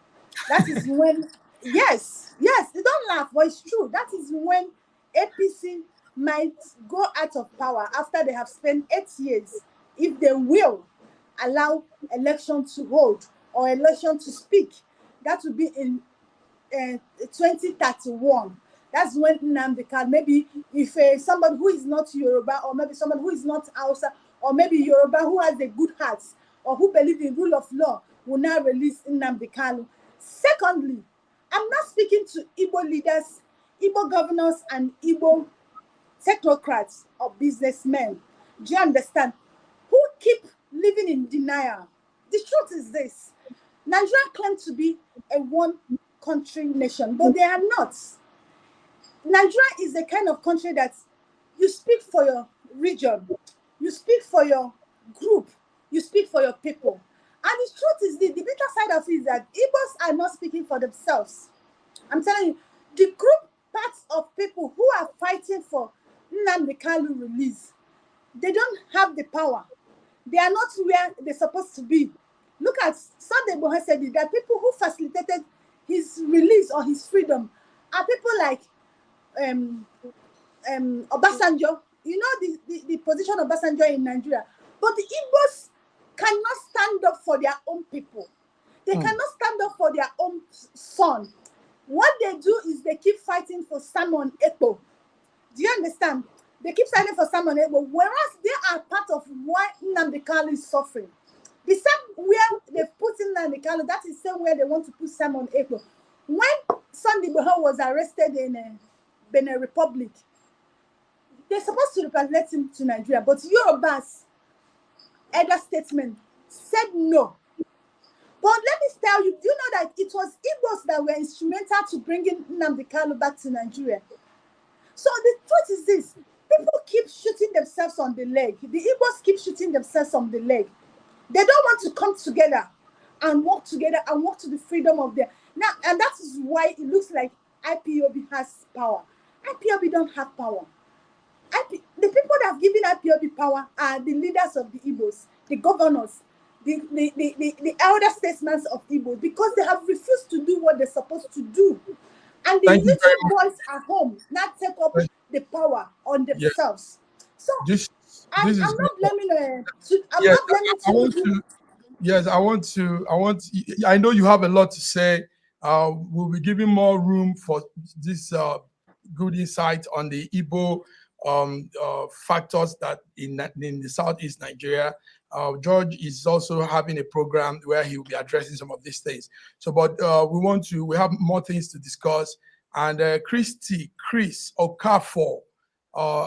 That is when, yes, they don't laugh, but it's true. That is when APC might go out of power after they have spent 8 years, if they will allow election to hold or election to speak. That would be in 2031. That's when Nnamdi Kanu, maybe if somebody who is not Yoruba, or maybe somebody who is not Hausa, or maybe Yoruba who has a good heart, or who believe in rule of law, will now release Nnamdi Kanu. Secondly, I'm not speaking to Igbo leaders, Igbo governors, and Igbo technocrats or businessmen. Do you understand? Who keep living in denial. The truth is this: Nigeria claims to be a one-country nation, but they are not. Nigeria is the kind of country that you speak for your region, you speak for your group, you speak for your people. And the truth is, the bitter side of it is that Igbos are not speaking for themselves. I'm telling you, the group parts of people who are fighting for Nnamdi Kanu release, they don't have the power. They are not where they're supposed to be. Look at Sunday Igboho said it, that people who facilitated his release or his freedom are people like Obasanjo. You know the position of Obasanjo in Nigeria. But the Igbos cannot stand up for their own people. They cannot stand up for their own son. What they do is they keep fighting for Simon Ekpo. Do you understand? They keep fighting for Simon Ekpo, whereas they are part of why Nnamdi Kanu is suffering. The same where they put in Nnamdi Kanu, that is the same where they want to put Simon Ekpo. When Sunday Igboho was arrested in Benin Republic, they're supposed to repatriate him to Nigeria, but Yoruba's elder statesman said no. But let me tell you, do you know that it was Igbos that were instrumental to bringing Nnamdi Kanu back to Nigeria? So the truth is this: people keep shooting themselves on the leg. The Igbos keep shooting themselves on the leg. They don't want to come together and work to the freedom of their now, and that is why it looks like IPOB has power. IPOB don't have power. The people that have given IPOB power are the leaders of the Igbos, the governors, the elder statesmen of Igbo, because they have refused to do what they're supposed to do. And the Thank you very little boys at home now take up much. the power on Yes, themselves. So this I'm this is not good. blaming I'm Yes, not blaming I want Tinubu. to. Yes, I want. I know you have a lot to say. We'll be giving more room for this good insight on the Igbo factors that in the southeast Nigeria. George is also having a program where he will be addressing some of these things. So, but we have more things to discuss. And Chris Okafor,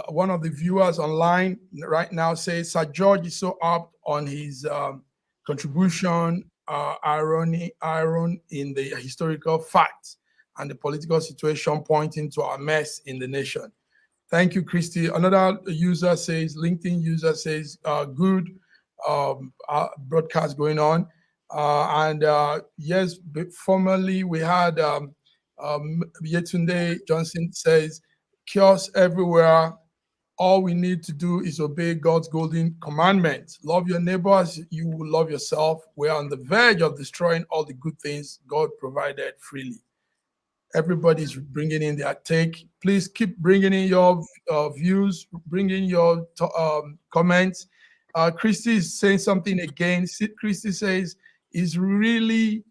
one of the viewers online right now, says Sir George is so up on his contribution, iron in the historical facts and the political situation pointing to our mess in the nation. Thank you, Christy. Another user says, LinkedIn user says, good broadcast going on. Yes, formerly we had Yetunde Johnson says, chaos everywhere. All we need to do is obey God's golden commandment. Love your neighbors, you will love yourself. We're on the verge of destroying all the good things God provided freely. Everybody's bringing in their take. Please keep bringing in your views, bring in your comments. Christy is saying something again. Christy says, it's really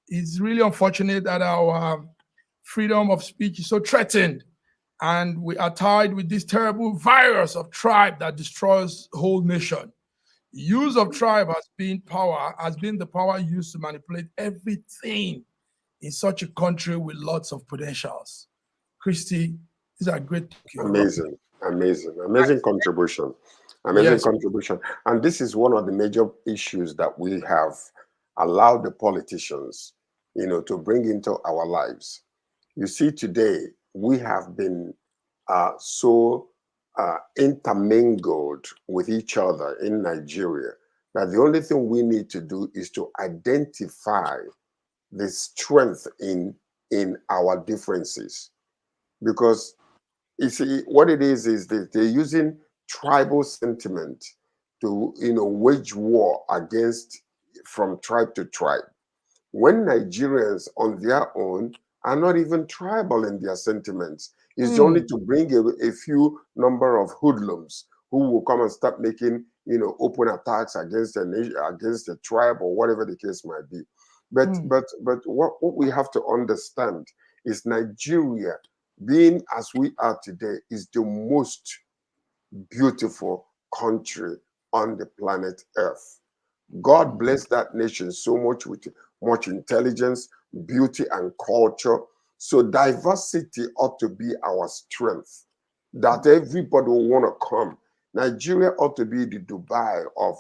unfortunate that our freedom of speech is so threatened. And we are tied with this terrible virus of tribe that destroys the whole nation. Use of tribe has been the power used to manipulate everything in such a country with lots of potentials. Christy, these are great. Amazing contribution. Amazing Yes. contribution. And this is one of the major issues that we have allowed the politicians, to bring into our lives. You see, today we have been so intermingled with each other in Nigeria that the only thing we need to do is to identify the strength in our differences. Because you see, what it is that they're using tribal sentiment to wage war against from tribe to tribe, when Nigerians on their own are not even tribal in their sentiments. It's only to bring a few number of hoodlums who will come and start making open attacks against a nation, against a tribe, or whatever the case might be. But what we have to understand is Nigeria, being as we are today, is the most beautiful country on the planet Earth. God bless that nation so much with much intelligence, beauty, and culture. So diversity ought to be our strength, that everybody will want to come. Nigeria ought to be the Dubai of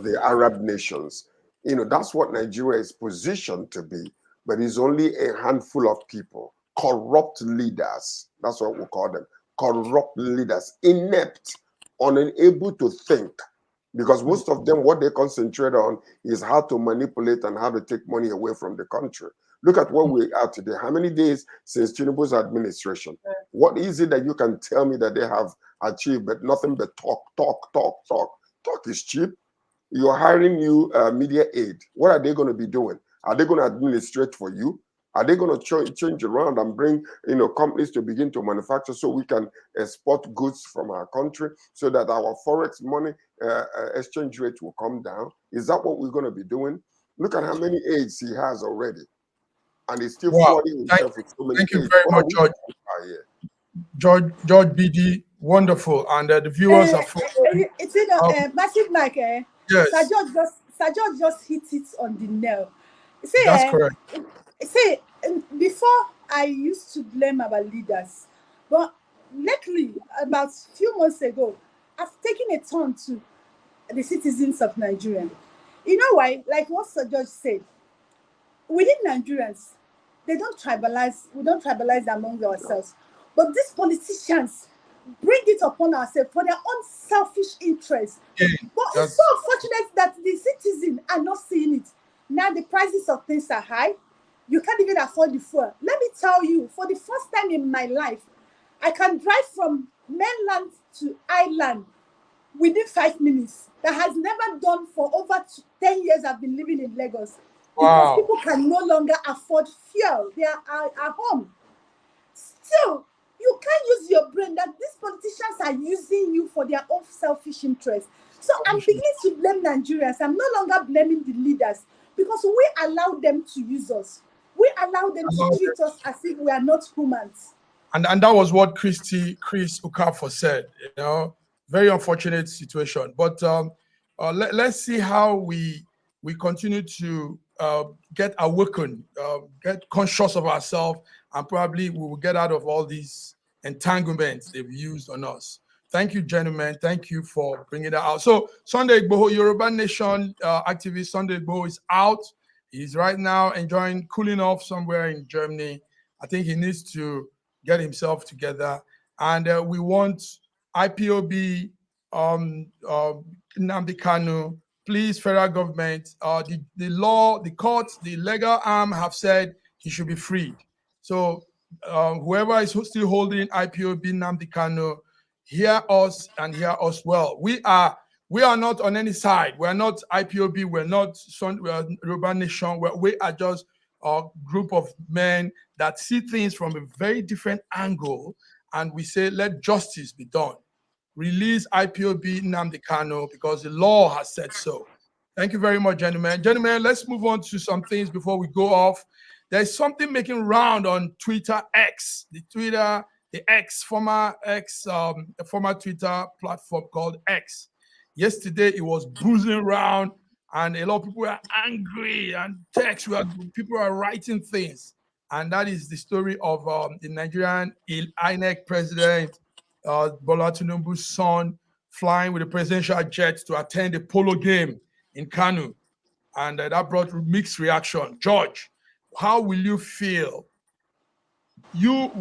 the Arab nations. That's what Nigeria is positioned to be, but it's only a handful of people, corrupt leaders. That's what we call them, corrupt leaders, inept, unable to think, because most of them, what they concentrate on is how to manipulate and how to take money away from the country. Look at where we are today. How many days since Tinubu's administration? What is it that you can tell me that they have achieved, but nothing but talk? Talk is cheap. You're hiring new media aid. What are they going to be doing? Are they going to administrate for you? Are they going to change around and bring companies to begin to manufacture so we can export goods from our country so that our forex money exchange rate will come down? Is that what we're going to be doing? Look at how many aids he has already, and he's still flooding himself with so many aids. Thank you very much, George. George BD, wonderful, and the viewers are. It's in Massive Mike. Yes. Sir George just hit it on the nail. See, that's correct. See, before I used to blame our leaders, but lately, about a few months ago, I've taken a turn to the citizens of Nigeria. You know why? Like what Sir George said, within Nigerians, they don't tribalize. We don't tribalize among ourselves. But these politicians bring it upon ourselves for their own selfish interests. Yeah, but it's so unfortunate that the citizens are not seeing it. Now the prices of things are high. You can't even afford the fuel. Let me tell you, for the first time in my life, I can drive from mainland to island within 5 minutes. That has never done for over 10 years I've been living in Lagos. because Wow. people can no longer afford fuel. They are at home. Still, you can't use your brain that these politicians are using you for their own selfish interests. So I'm beginning to blame Nigerians. I'm no longer blaming the leaders because we allow them to use us. We allow them to treat us as if we are not humans. And that was what Chris Okafor said. Very unfortunate situation. But let's see how we continue to get awakened, get conscious of ourselves, and probably we will get out of all these entanglements they've used on us. Thank you, gentlemen. Thank you for bringing that out. So Sunday Igboho, Yoruba Nation activist Sunday Igboho is out. He's right now enjoying cooling off somewhere in Germany. I think he needs to get himself together. And we want IPOB, Nnamdi Kanu, please, federal government, the law, the courts, the legal arm have said he should be freed. So whoever is still holding IPOB, Nnamdi Kanu, hear us and hear us well. We are not on any side. We're not IPOB. We're not Yoruba Nation. We are just a group of men that see things from a very different angle, and we say, let justice be done. Release IPOB Nnamdi Kanu because the law has said so. Thank you very much, gentlemen. Gentlemen, let's move on to some things before we go off. There's something making round on Twitter X, former Twitter platform called X. Yesterday, it was boozing around, and a lot of people were angry, and people are writing things. And that is the story of the Nigerian INEC president, Bola Tinubu's son, flying with a presidential jet to attend a polo game in Kanu. And that brought mixed reaction. George, how will you feel? You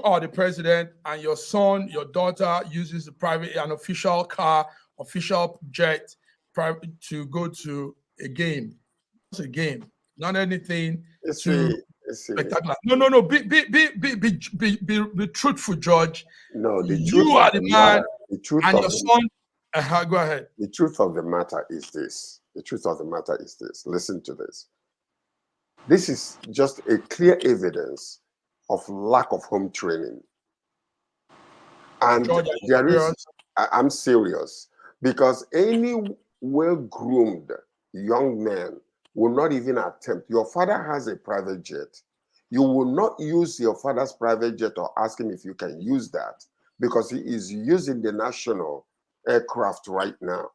are the president, and your son, your daughter uses an official car, official jet to go to a game. It's a game, not anything spectacular. No. Be truthful, George. No, the truth You are the man, and your son. Go ahead. The truth of the matter is this. Listen to this. This is just a clear evidence of lack of home training. And George, I'm serious, because any well-groomed young man will not even attempt. Your father has a private jet. You will not use your father's private jet or ask him if you can use that, because he is using the national aircraft right now.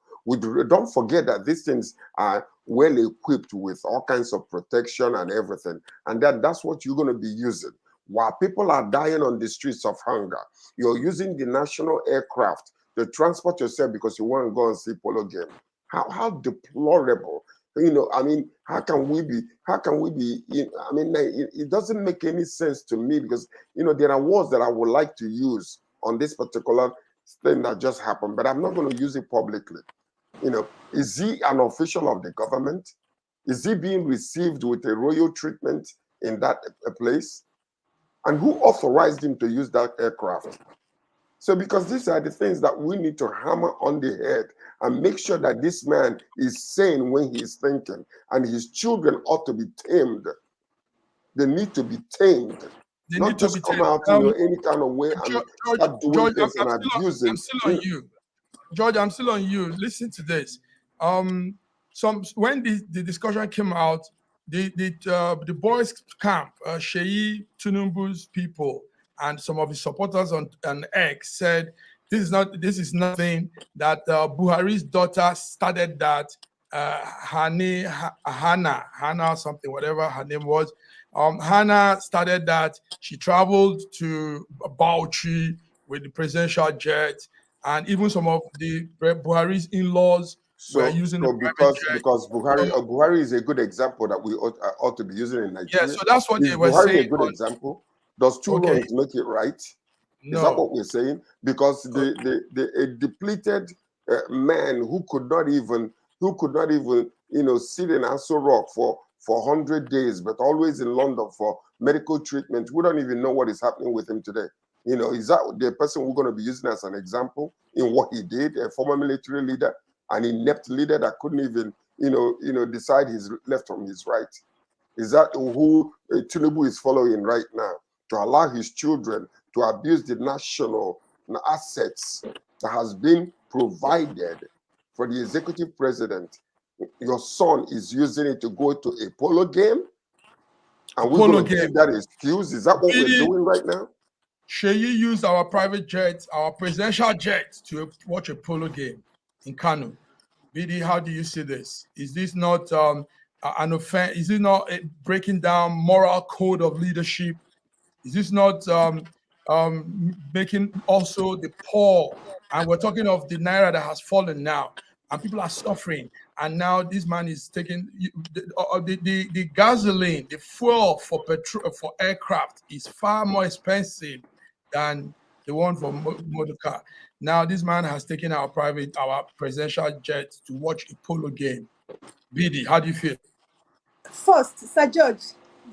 Don't forget that these things are well equipped with all kinds of protection and everything, and that's what you're going to be using. While people are dying on the streets of hunger, you're using the national aircraft to transport yourself because you want to go and see polo game. How deplorable. I mean, how can we be, it doesn't make any sense to me, because, there are words that I would like to use on this particular thing that just happened, but I'm not going to use it publicly. Is he an official of the government? Is he being received with a royal treatment in that place? And who authorized him to use that aircraft? So, because these are the things that we need to hammer on the head and make sure that this man is sane when he's thinking, and his children ought to be tamed. They need to be tamed. Not just come out any kind of way and start doing things and abusing. I'm still on you. George, I'm still on you. Listen to this. When the discussion came out, the boys' camp, Sheyi Tinubu's people, and some of his supporters on X said this is nothing, that Buhari's daughter started that. Hannah something, whatever her name was. Hannah started that. She traveled to Bauchi with the presidential jet, and even some of the Buhari's in-laws were using the private jet. Because Buhari is a good example that we ought to be using in Nigeria. Yeah, so that's what they were Buhari saying. A good example. Does two wrongs make it right? No. Is that what we're saying? Because a depleted man who could not even sit in Aso Rock for 100 days, but always in London for medical treatment, we don't even know what is happening with him today. Is that the person we're going to be using as an example in what he did? A former military leader, an inept leader that couldn't even decide his left from his right? Is that who Tinubu is following right now? To allow his children to abuse the national assets that has been provided for the executive president. Your son is using it to go to a polo game, and we're going to give that excuse. Is that what we're doing right now? Sheyi used our private jet, our presidential jet, to watch a polo game in Kano. BD, how do you see this? Is this not an offense? Is it not breaking down moral code of leadership? Is this not making also the poor? And we're talking of the Naira that has fallen now, and people are suffering. And now this man is taking the gasoline, the fuel for petrol for aircraft is far more expensive than the one for motor car. Now this man has taken our presidential jet to watch a polo game. BD, how do you feel? First, Sir George,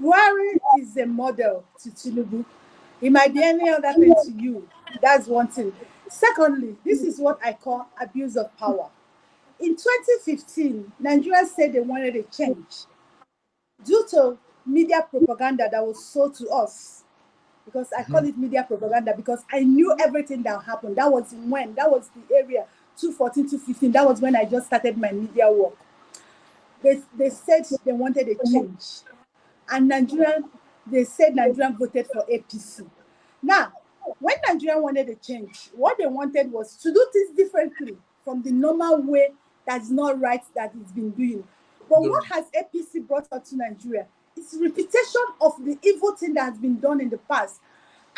Buhari is a model to Tinubu. It might be any other thing to you. That's one thing. Secondly, this is what I call abuse of power. In 2015, Nigerians said they wanted a change due to media propaganda that was sold to us. Because I call it media propaganda because I knew everything that happened. That was the area 2014, 2015. That was when I just started my media work. They said they wanted a change. And they said Nigerian voted for APC. Now, when Nigeria wanted a change, what they wanted was to do things differently from the normal way that's not right that it's been doing. But what has APC brought out to Nigeria? It's repetition of the evil thing that has been done in the past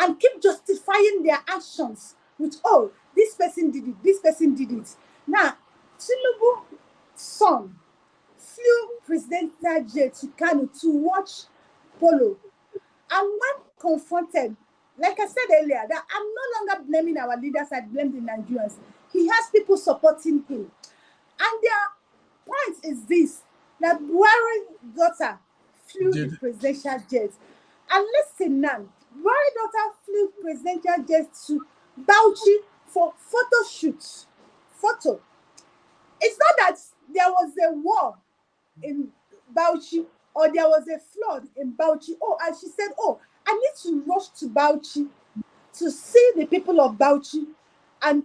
and keep justifying their actions with, oh, this person did it, this person did it. Now, Tinubu's son flew presidential jet to Kano to watch polo. And when confronted, like I said earlier, that I'm no longer blaming our leaders, I blame the Nigerians. He has people supporting him. And their point is this, that Buhari's daughter flew the presidential jet. And listen now, Buhari's daughter flew presidential jet to Bauchi for photo shoots. Photo. It's not that there was a war in Bauchi or there was a flood in Bauchi. Oh, and she said, oh, I need to rush to Bauchi to see the people of Bauchi and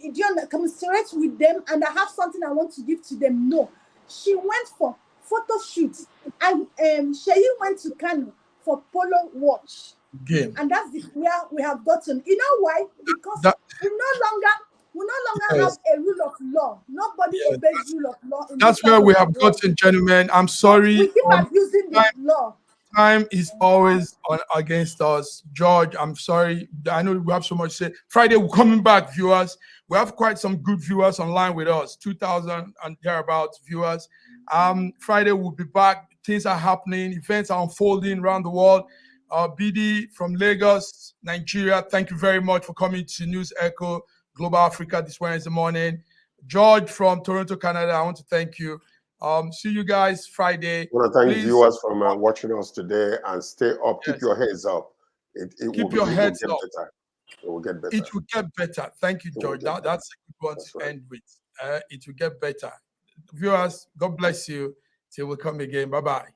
commiserate with them, and I have something I want to give to them. No, she went for photo shoots, and Sheyi went to Kano for polo watch. Game. And that's where we have gotten. You know why? Because we no longer have a rule of law. Nobody obeys rule of law. That's where we have gotten, gentlemen. I'm sorry. We keep abusing the law. Time is always against us. George, I'm sorry. I know we have so much to say. Friday, we're coming back, viewers. We have quite some good viewers online with us, 2,000 and thereabouts viewers. Friday, we'll be back. Things are happening. Events are unfolding around the world. BD from Lagos, Nigeria, thank you very much for coming to News Echo Global Africa this Wednesday morning. George from Toronto, Canada, I want to thank you. See you guys Friday. I want to thank viewers from watching us today, and stay up. Keep your heads up. Keep your heads up. It will get better. It will get better. Thank you, George. That's a good one to end with. It will get better. Viewers, God bless you. Till we come again. Bye-bye.